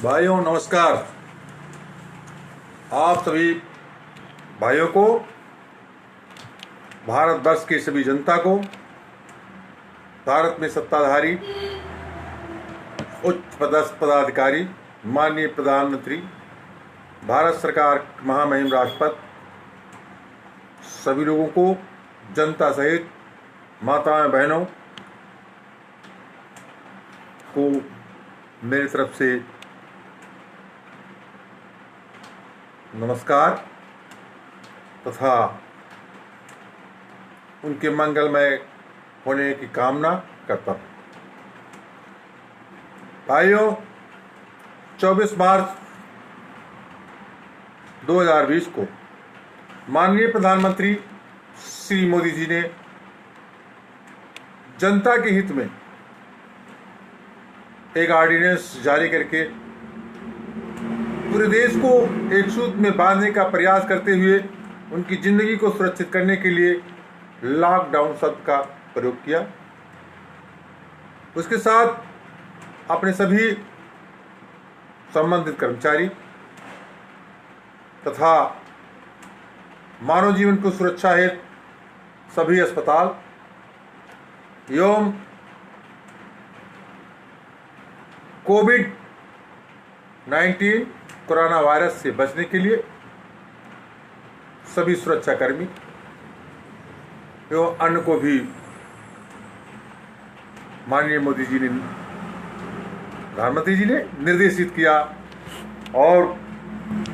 भाइयों नमस्कार। आप सभी भाइयों को, भारतवर्ष की सभी जनता को, भारत में सत्ताधारी उच्च पदस्थ पदाधिकारी, माननीय प्रधानमंत्री, भारत सरकार महामहिम राष्ट्रपति, सभी लोगों को, जनता सहित माताएं बहनों को मेरी तरफ से नमस्कार तथा उनके मंगलमय होने की कामना करता हूँ। भाइयों, 24 मार्च 2020 को माननीय प्रधानमंत्री श्री मोदी जी ने जनता के हित में एक ऑर्डिनेंस जारी करके पूरे देश को एक सूत्र में बांधने का प्रयास करते हुए उनकी जिंदगी को सुरक्षित करने के लिए लॉकडाउन शब्द का प्रयोग किया। उसके साथ अपने सभी संबंधित कर्मचारी तथा मानव जीवन को सुरक्षा हेतु सभी अस्पताल एवं कोविड-19 कोरोना वायरस से बचने के लिए सभी सुरक्षाकर्मी एवं अन्य को भी माननीय मोदी जी ने, प्रधानमंत्री जी ने निर्देशित किया और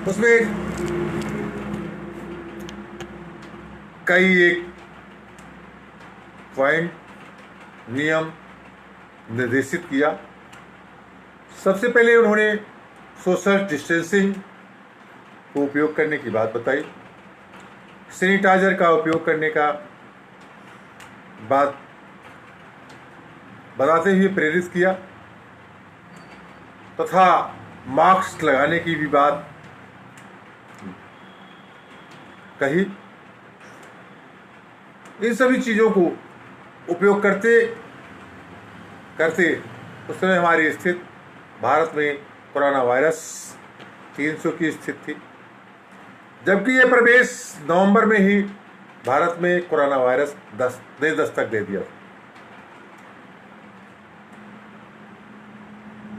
उसमें कई एक पॉइंट नियम निर्देशित किया। सबसे पहले उन्होंने सोशल डिस्टेंसिंग को उपयोग करने की बात बताई, सैनिटाइजर का उपयोग करने का बात बताते हुए प्रेरित किया तथा मास्क लगाने की भी बात कही। इन सभी चीज़ों को उपयोग करते करते उस समय हमारी स्थिति भारत में कोरोना वायरस 300 की स्थिति थी, जबकि यह प्रवेश नवंबर में ही भारत में कोरोना वायरस दस्तक दे दिया।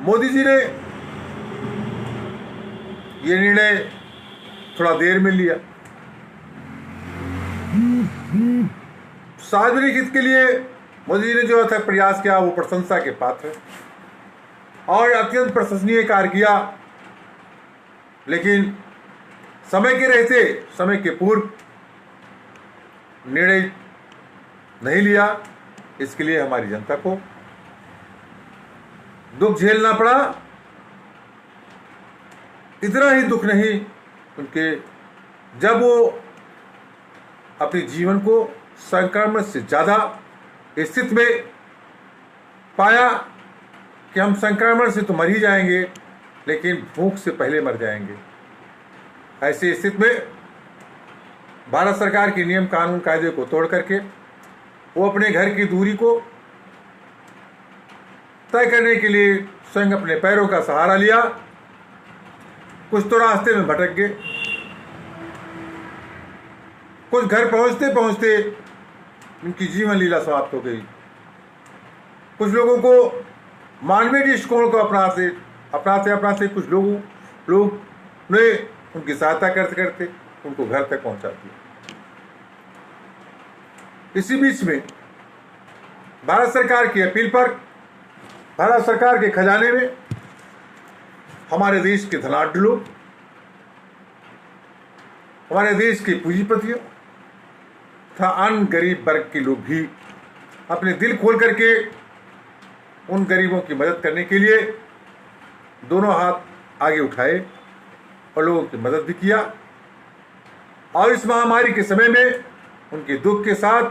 मोदी जी ने यह निर्णय थोड़ा देर में लिया। सार्वजनिक हित के लिए मोदी जी ने जो अथक प्रयास किया वो प्रशंसा के पात्र है और अत्यंत प्रशंसनीय कार्य किया, लेकिन समय के रहते समय के पूर्व निर्णय नहीं लिया। इसके लिए हमारी जनता को दुख झेलना पड़ा। इतना ही दुख नहीं उनके, जब वो अपने जीवन को संक्रमण से ज़्यादा स्थिति में पाया कि हम संक्रमण से तो मर ही जाएंगे लेकिन भूख से पहले मर जाएंगे। ऐसी स्थिति में भारत सरकार के नियम कानून कायदे को तोड़ करके वो अपने घर की दूरी को तय करने के लिए स्वयं अपने पैरों का सहारा लिया। कुछ तो रास्ते में भटक गए, कुछ घर पहुंचते पहुंचते उनकी जीवन लीला समाप्त हो गई। कुछ लोगों को मानवीय दृष्टिकोण को अपनाते कुछ लोग ने उनकी सहायता करते करते उनको घर तक पहुंचा दिया। इसी बीच में भारत सरकार की अपील पर भारत सरकार के खजाने में हमारे देश के धनाढ्य लोग, हमारे देश के पूंजीपतियों तथा अन्य गरीब वर्ग के लोग भी अपने दिल खोल करके उन गरीबों की मदद करने के लिए दोनों हाथ आगे उठाए और लोगों की मदद भी किया। और इस महामारी के समय में उनके दुख के साथ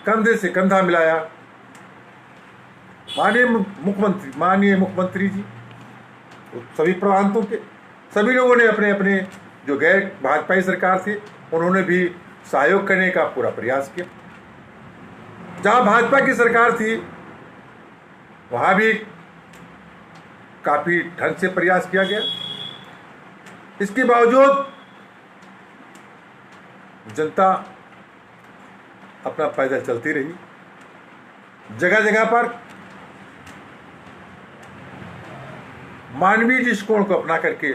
कंधे से कंधा मिलाया। माननीय मुख्यमंत्री जी, सभी प्रांतों के सभी लोगों ने अपने अपने जो गैर भाजपाई सरकार थी उन्होंने भी सहयोग करने का पूरा प्रयास किया। जहां भाजपा की सरकार थी वहां भी काफी ढंग से प्रयास किया गया। इसके बावजूद जनता अपना पैदल चलती रही। जगह जगह पर मानवीय दृष्टिकोण को अपना करके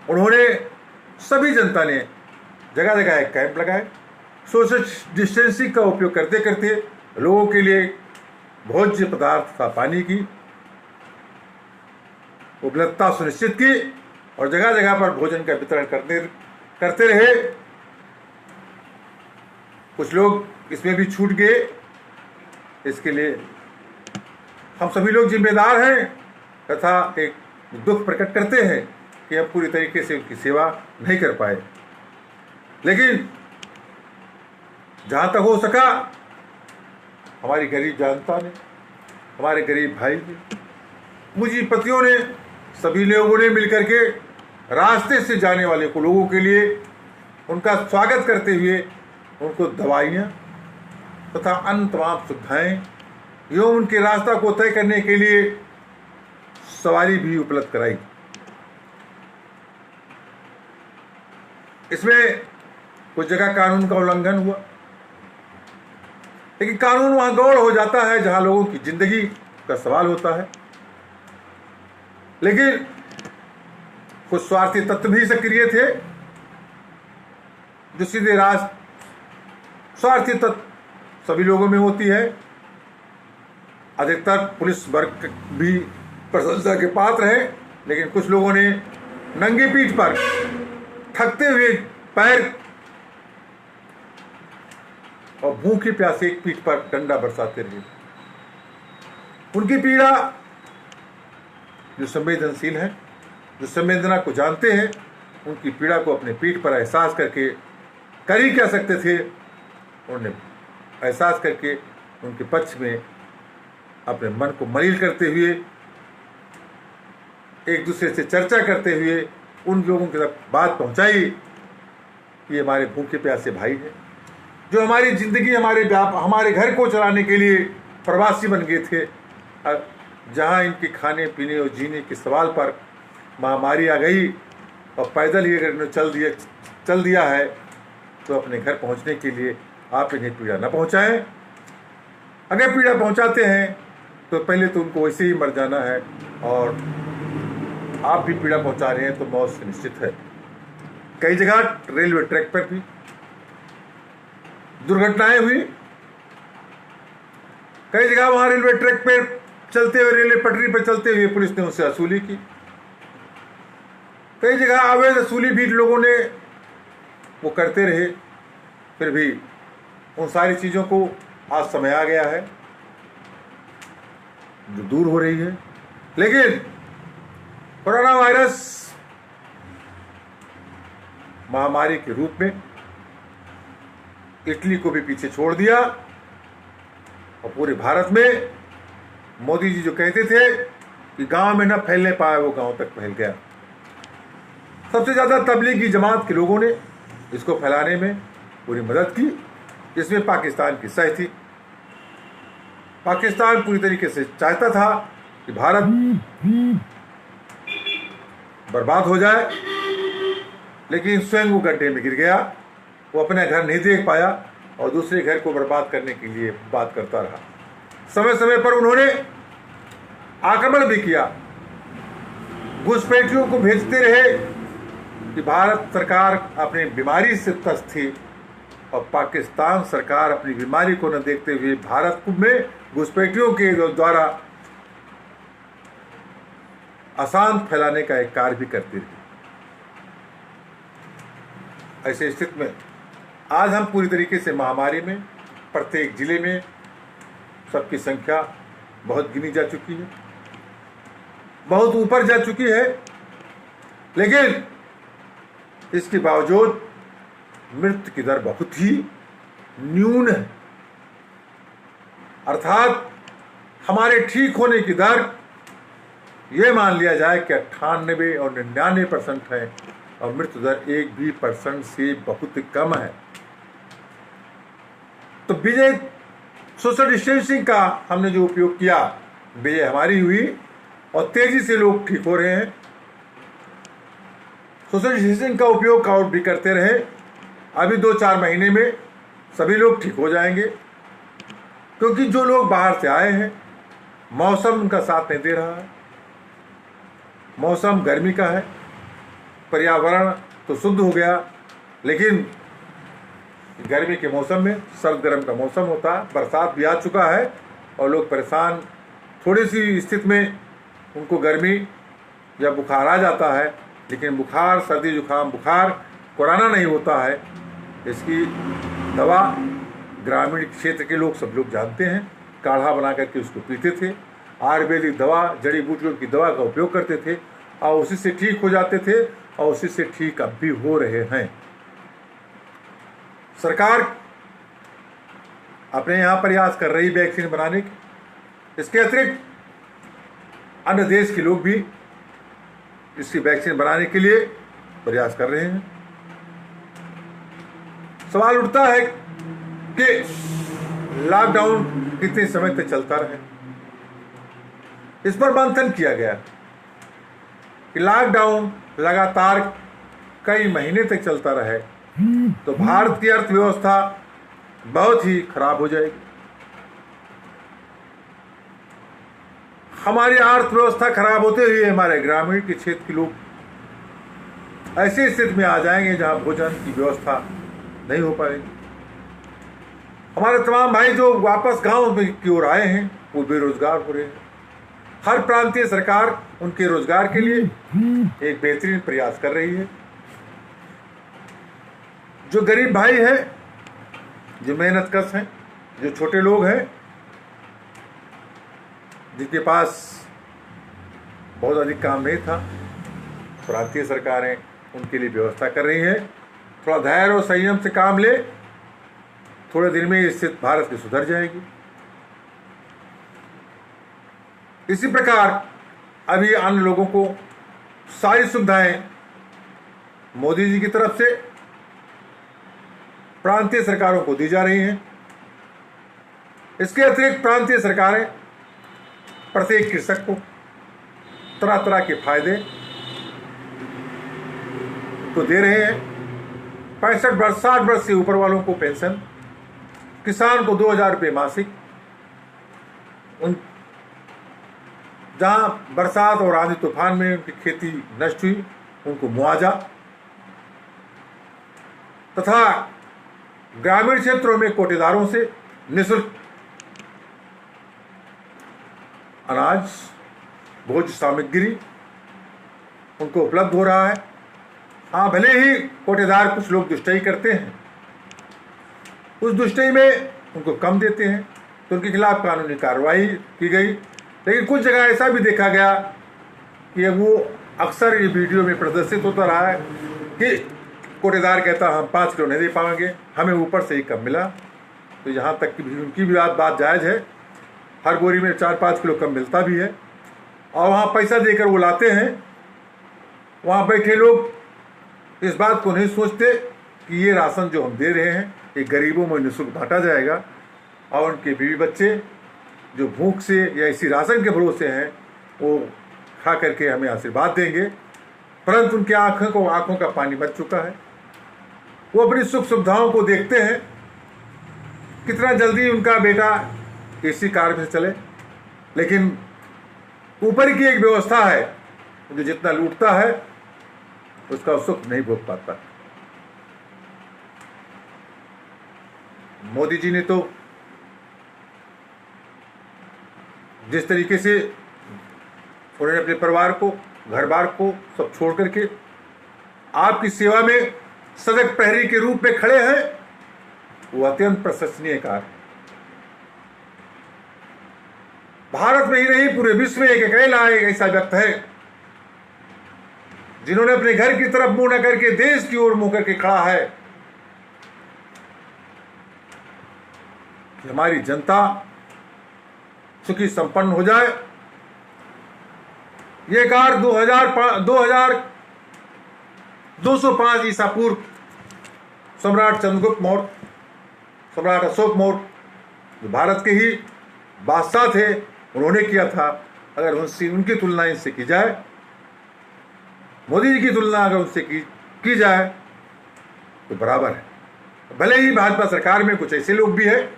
उन्होंने, सभी जनता ने जगह जगह एक कैंप लगाए। सोशल डिस्टेंसिंग का उपयोग करते करते लोगों के लिए भोज्य पदार्थ तथा पानी की उपलब्धता सुनिश्चित की और जगह जगह पर भोजन का वितरण करते रहे। कुछ लोग इसमें भी छूट गए। इसके लिए हम सभी लोग जिम्मेदार हैं तथा एक दुख प्रकट करते हैं कि हम पूरी तरीके से उनकी सेवा नहीं कर पाए। लेकिन जहां तक हो सका हमारी गरीब जनता ने, हमारे गरीब भाई ने, पूंजीपतियों ने, सभी लोगों ने मिलकर के रास्ते से जाने वाले को लोगों के लिए उनका स्वागत करते हुए उनको दवाइयाँ तथा अन्य तमाम सुविधाएं एवं उनके रास्ता को तय करने के लिए सवारी भी उपलब्ध कराई। इसमें कुछ जगह कानून का उल्लंघन हुआ, लेकिन कानून वहां गौड़ हो जाता है जहां लोगों की जिंदगी का सवाल होता है। लेकिन कुछ स्वार्थी तत्व भी सक्रिय थे जो सीधे स्वार्थी तत्व सभी लोगों में होती है। अधिकतर पुलिस वर्ग भी प्रशंसा के पात्र है, लेकिन कुछ लोगों ने नंगी पीठ पर थकते हुए पैर और भूखे प्यासे पीठ पर डंडा बरसाते रहे। उनकी पीड़ा, जो संवेदनशील है, जो संवेदना को जानते हैं, उनकी पीड़ा को अपने पीठ पर एहसास करके कर ही क्या सकते थे। उन्होंने एहसास करके उनके पक्ष में अपने मन को मलिन करते हुए, एक दूसरे से चर्चा करते हुए उन लोगों के तक बात पहुंचाई कि ये हमारे भूखे प्यासे भाई हैं, जो हमारी जिंदगी, हमारे घर को चलाने के लिए प्रवासी बन गए थे। जहां इनके खाने पीने और जीने के सवाल पर महामारी आ गई और पैदल ही अगर इन्होंने चल दिया है तो अपने घर पहुंचने के लिए आप इन्हें पीड़ा न पहुंचाएं। अगर पीड़ा पहुंचाते हैं तो पहले तो उनको वैसे ही मर जाना है, और आप भी पीड़ा पहुंचा रहे हैं तो मौत सुनिश्चित है। कई जगह रेलवे ट्रैक पर भी दुर्घटनाएं हुई। कई जगह वहां रेलवे ट्रैक पर चलते हुए, रेलवे पटरी पर चलते हुए पुलिस ने उनसे वसूली की। कई जगह अवैध वसूली भी लोगों ने वो करते रहे। फिर भी उन सारी चीजों को आज समय आ गया है जो दूर हो रही है। लेकिन कोरोना वायरस महामारी के रूप में इटली को भी पीछे छोड़ दिया और पूरे भारत में मोदी जी जो कहते थे कि गांव में न फैलने पाया, वो गांव तक फैल गया। सबसे ज्यादा तबलीगी जमात के लोगों ने इसको फैलाने में पूरी मदद की, जिसमें पाकिस्तान की सह थी। पाकिस्तान पूरी तरीके से चाहता था कि भारत बर्बाद हो जाए, लेकिन स्वयं वो गड्ढे में गिर गया। वो अपना घर नहीं देख पाया और दूसरे घर को बर्बाद करने के लिए बात करता रहा। समय समय पर उन्होंने आक्रमण भी किया, घुसपैठियों को भेजते रहे कि भारत सरकार अपनी बीमारी से त्रस्त थी और पाकिस्तान सरकार अपनी बीमारी को न देखते हुए भारत में घुसपैठियों के द्वारा अशांत फैलाने का एक कार्य भी करती रही। ऐसे स्थिति में आज हम पूरी तरीके से महामारी में प्रत्येक जिले में सबकी संख्या बहुत गिनी जा चुकी है, बहुत ऊपर जा चुकी है। लेकिन इसके बावजूद मृत्यु की दर बहुत ही न्यून है। अर्थात हमारे ठीक होने की दर यह मान लिया जाए कि 98 और 99% है और मृत्यु दर 1% से बहुत कम है। तो विजय सोशल डिस्टेंसिंग का हमने जो उपयोग किया, विजय हमारी हुई और तेजी से लोग ठीक हो रहे हैं। सोशल डिस्टेंसिंग का उपयोग और भी करते रहे, अभी 2-4 महीने में सभी लोग ठीक हो जाएंगे, क्योंकि जो लोग बाहर से आए हैं, मौसम उनका साथ नहीं दे रहा है। मौसम गर्मी का है, पर्यावरण तो शुद्ध हो गया, लेकिन गर्मी के मौसम में सर्द गर्म का मौसम होता है, बरसात भी आ चुका है और लोग परेशान, थोड़ी सी स्थिति में उनको गर्मी या बुखार आ जाता है, लेकिन बुखार, सर्दी जुकाम बुखार कोरोना नहीं होता है। इसकी दवा ग्रामीण क्षेत्र के लोग सब लोग जानते हैं, काढ़ा बना करके उसको पीते थे, आयुर्वेदिक दवा, जड़ी बूटियों की दवा का उपयोग करते थे और उसी से ठीक हो जाते थे और उसी से ठीक अब भी हो रहे हैं। सरकार अपने यहाँ प्रयास कर रही वैक्सीन बनाने की, इसके अतिरिक्त अन्य देश के लोग भी इसकी वैक्सीन बनाने के लिए प्रयास कर रहे हैं। सवाल उठता है कि लॉकडाउन कितने समय तक चलता रहे। इस पर मंथन किया गया कि लॉकडाउन लगातार कई महीने तक चलता रहे तो भारत की अर्थव्यवस्था बहुत ही खराब हो जाएगी। हमारी अर्थव्यवस्था खराब होते हुए हमारे ग्रामीण के क्षेत्र के लोग ऐसी स्थिति में आ जाएंगे जहां भोजन की व्यवस्था नहीं हो पाएगी। हमारे तमाम भाई जो वापस गांव की ओर आए हैं वो बेरोजगार हो रहे हैं। हर प्रांतीय सरकार उनके रोजगार के लिए एक बेहतरीन प्रयास कर रही है। जो गरीब भाई हैं, जो मेहनत कश हैं, जो छोटे लोग हैं, जिनके पास बहुत अधिक काम नहीं था, प्रांतीय सरकारें उनके लिए व्यवस्था कर रही हैं। थोड़ा धैर्य और संयम से काम ले, थोड़े दिन में स्थिति भारत की सुधर जाएगी। इसी प्रकार अभी अन्य लोगों को सारी सुविधाएं मोदी जी की तरफ से प्रांतीय सरकारों को दी जा रही हैं। इसके अतिरिक्त प्रांतीय सरकारें प्रत्येक कृषक को तरह तरह के फायदे तो दे रहे हैं। 65 वर्ष 60 वर्ष से ऊपर वालों को पेंशन, किसान को 2000 रुपये मासिक, उन जहां बरसात और आंधी तूफान में उनकी खेती नष्ट हुई उनको मुआवजा, तथा ग्रामीण क्षेत्रों में कोटेदारों से निःशुल्क अनाज, भोज्य सामग्री उनको उपलब्ध हो रहा है। हाँ, भले ही कोटेदार कुछ लोग दुष्टई करते हैं, उस दुष्टई में उनको कम देते हैं तो उनके खिलाफ कानूनी कार्रवाई की गई। लेकिन कुछ जगह ऐसा भी देखा गया कि वो अक्सर ये वीडियो में प्रदर्शित होता रहा है कि कोटेदार कहता हम 5 किलो नहीं दे पाएंगे, हमें ऊपर से ही कम मिला। तो यहाँ तक कि उनकी भी बात जायज़ है, हर बोरी में 4-5 किलो कम मिलता भी है और वहाँ पैसा देकर वो लाते हैं। वहाँ बैठे लोग इस बात को नहीं सोचते कि ये राशन जो हम दे रहे हैं ये गरीबों में निःशुल्क बांटा जाएगा और उनके बीवी बच्चे जो भूख से या इसी राशन के भरोसे हैं वो खा करके हमें आशीर्वाद देंगे, परंतु उनकी आंखों का पानी बच चुका है। वो अपनी सुख सुविधाओं को देखते हैं, कितना जल्दी उनका बेटा एसी कार में चले, लेकिन ऊपर की एक व्यवस्था है जो जितना लूटता है उसका सुख नहीं भोग पाता। मोदी जी ने तो जिस तरीके से उन्होंने अपने परिवार को, घर बार को सब छोड़ करके आपकी सेवा में सजग प्रहरी के रूप में खड़े हैं, वो अत्यंत प्रशंसनीय कार्य है। भारत में ही नहीं पूरे विश्व में एक अकेला एक ऐसा व्यक्ति है जिन्होंने अपने घर की तरफ मुंह न करके देश की ओर मुंह करके खड़ा है कि हमारी जनता सुखी संपन्न हो जाए। ये कार्य 2205 ईसा पूर्व सम्राट चंद्रगुप्त मौर्य, सम्राट अशोक मौर्य जो भारत के ही बादशाह थे उन्होंने किया था, अगर उनकी तुलना इनसे की जाए, मोदी जी की तुलना अगर उनसे की जाए तो बराबर है। भले ही भाजपा सरकार में कुछ ऐसे लोग भी हैं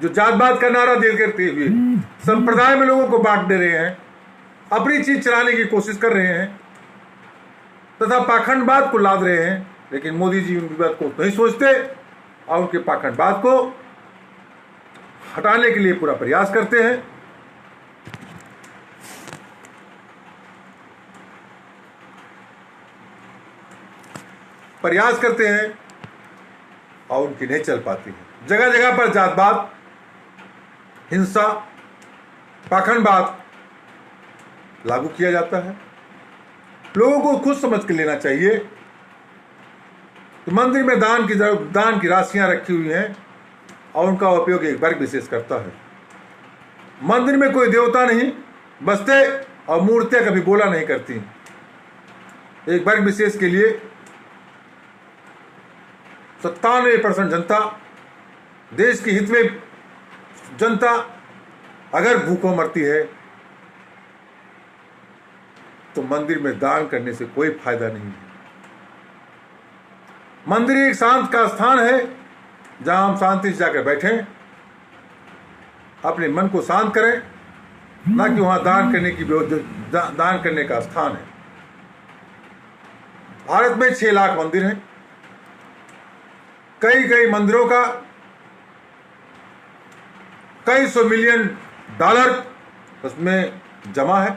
जो जात-पात का नारा दे करते हुए संप्रदाय में लोगों को बांट दे रहे हैं, अपनी चीज चलाने की कोशिश कर रहे हैं तथा पाखंडवाद को लाद रहे हैं, लेकिन मोदी जी उनकी बात को नहीं सोचते और उनके पाखंडवाद को हटाने के लिए पूरा प्रयास करते हैं। और उनकी नहीं चल पाती है। जगह जगह पर जातवाद, हिंसा, पाखंडवाद लागू किया जाता है। लोगों को खुद समझ के लेना चाहिए। तो मंदिर में दान की राशियां रखी हुई हैं और उनका उपयोग एक वर्ग विशेष करता है। मंदिर में कोई देवता नहीं बसते और मूर्तियां कभी बोला नहीं करती। एक वर्ग विशेष के लिए 97% जनता, देश के हित में जनता अगर भूखों मरती है तो मंदिर में दान करने से कोई फायदा नहीं है। मंदिर एक शांत का स्थान है जहां हम शांति से जाकर बैठें, अपने मन को शांत करें, ना कि वहां दान करने का स्थान है। भारत में 6 लाख मंदिर हैं। कई मंदिरों का कई सौ मिलियन डॉलर उसमें जमा है।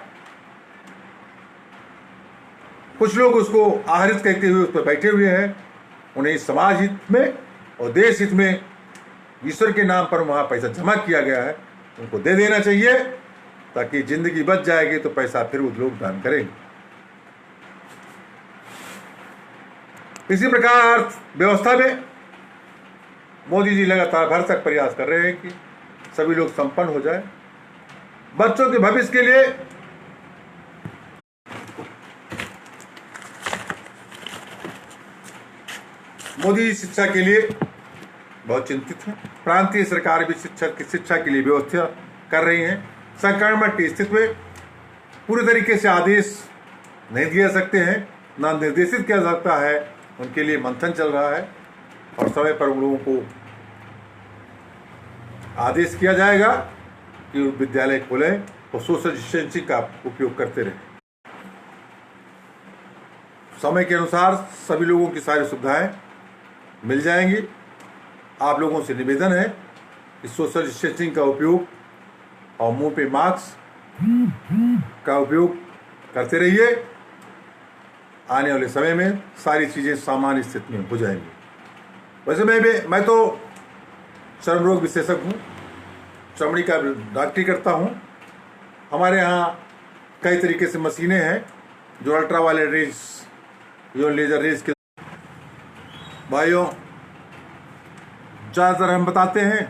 कुछ लोग उसको आहरित कहते हुए उस पर बैठे हुए हैं। उन्हें समाज हित में और देश हित में ईश्वर के नाम पर वहां पैसा जमा किया गया है, उनको दे देना चाहिए ताकि जिंदगी बच जाएगी तो पैसा फिर वो लोग दान करेंगे। इसी प्रकार अर्थव्यवस्था में मोदी जी लगातार भरसक प्रयास कर रहे हैं कि सभी लोग संपन्न हो जाए। बच्चों के भविष्य के लिए मोदी शिक्षा के लिए बहुत चिंतित हैं। प्रांतीय सरकार भी शिक्षा के लिए व्यवस्था कर रही हैं। संक्रमण की स्थिति में पूरी तरीके से आदेश नहीं दिए सकते हैं, ना निर्देशित किया जा सकता है। उनके लिए मंथन चल रहा है और समय पर उन लोगों को आदेश किया जाएगा कि विद्यालय खोलें और सोशल डिस्टेंसिंग का उपयोग करते रहें। समय के अनुसार सभी लोगों की सारी सुविधाएं मिल जाएंगी। आप लोगों से निवेदन है कि सोशल डिस्टेंसिंग का उपयोग और मुंह पे मास्क का उपयोग करते रहिए। आने वाले समय में सारी चीज़ें सामान्य स्थिति में हो जाएंगी। वैसे मैं तो चर्म रोग विशेषज्ञ हूँ, चमड़ी का डॉक्टरी करता हूँ। हमारे यहाँ कई तरीके से मशीनें हैं जो अल्ट्रावायलेट रेज जो लेजर रेज के भाइयों ज़्यादातर हम बताते हैं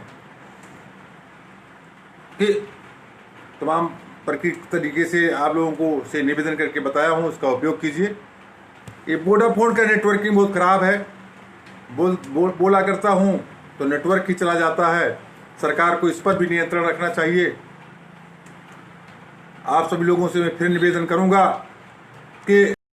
कि तमाम प्रकृति तरीके से आप लोगों को से निवेदन करके बताया हूँ, उसका उपयोग कीजिए। ये वोडाफोन का नेटवर्किंग बहुत ख़राब है। बोला करता हूँ तो नेटवर्क ही चला जाता है। सरकार को इस पर भी नियंत्रण रखना चाहिए। आप सभी लोगों से मैं फिर निवेदन करूँगा कि